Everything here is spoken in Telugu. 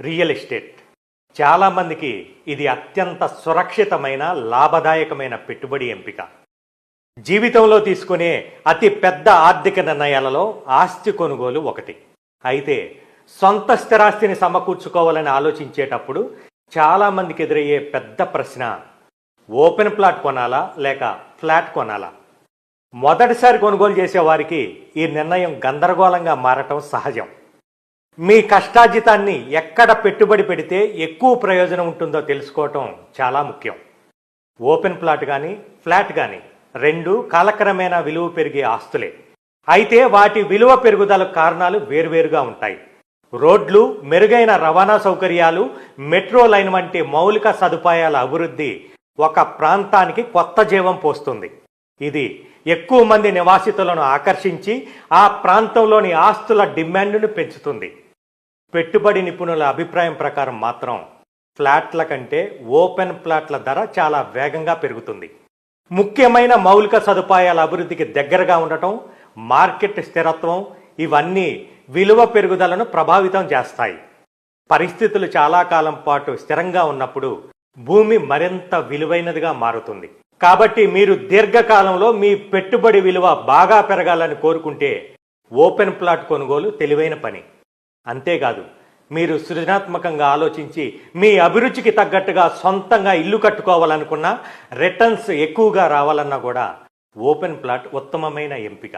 రియల్ ఎస్టేట్ చాలామందికి ఇది అత్యంత సురక్షితమైన లాభదాయకమైన పెట్టుబడి ఎంపిక. జీవితంలో తీసుకునే అతి పెద్ద ఆర్థిక నిర్ణయాలలో ఆస్తి కొనుగోలు ఒకటి. అయితే సొంత స్థిరాస్తిని సమకూర్చుకోవాలని ఆలోచించేటప్పుడు చాలామందికి ఎదురయ్యే పెద్ద ప్రశ్న, ఓపెన్ ప్లాట్ కొనాలా లేక ఫ్లాట్ కొనాలా? మొదటిసారి కొనుగోలు చేసే వారికి ఈ నిర్ణయం గందరగోళంగా మారటం సహజం. మీ కష్టార్జితాన్ని ఎక్కడ పెట్టుబడి పెడితే ఎక్కువ ప్రయోజనం ఉంటుందో తెలుసుకోవటం చాలా ముఖ్యం. ఓపెన్ ప్లాట్ కానీ ఫ్లాట్ కానీ రెండు కాలక్రమేణా విలువ పెరిగే ఆస్తులే. అయితే వాటి విలువ పెరుగుదల కారణాలు వేరువేరుగా ఉంటాయి. రోడ్లు, మెరుగైన రవాణా సౌకర్యాలు, మెట్రో లైన్ వంటి మౌలిక సదుపాయాల అభివృద్ధి ఒక ప్రాంతానికి కొత్త జీవం పోస్తుంది. ఇది ఎక్కువ మంది నివాసితులను ఆకర్షించి ఆ ప్రాంతంలోని ఆస్తుల డిమాండ్ను పెంచుతుంది. పెట్టుబడి నిపుణుల అభిప్రాయం ప్రకారం మాత్రం ఫ్లాట్ల కంటే ఓపెన్ ప్లాట్ల ధర చాలా వేగంగా పెరుగుతుంది. ముఖ్యమైన మౌలిక సదుపాయాల అభివృద్ధికి దగ్గరగా ఉండటం, మార్కెట్ స్థిరత్వం ఇవన్నీ విలువ పెరుగుదలను ప్రభావితం చేస్తాయి. పరిస్థితులు చాలా కాలం పాటు స్థిరంగా ఉన్నప్పుడు భూమి మరింత విలువైనదిగా మారుతుంది. కాబట్టి మీరు దీర్ఘకాలంలో మీ పెట్టుబడి విలువ బాగా పెరగాలని కోరుకుంటే ఓపెన్ ప్లాట్ కొనుగోలు తెలివైన పని. అంతేకాదు, మీరు సృజనాత్మకంగా ఆలోచించి మీ అభిరుచికి తగ్గట్టుగా సొంతంగా ఇల్లు కట్టుకోవాలనుకున్నా, రిటర్న్స్ ఎక్కువగా రావాలన్నా కూడా ఓపెన్ ప్లాట్ ఉత్తమమైన ఎంపిక.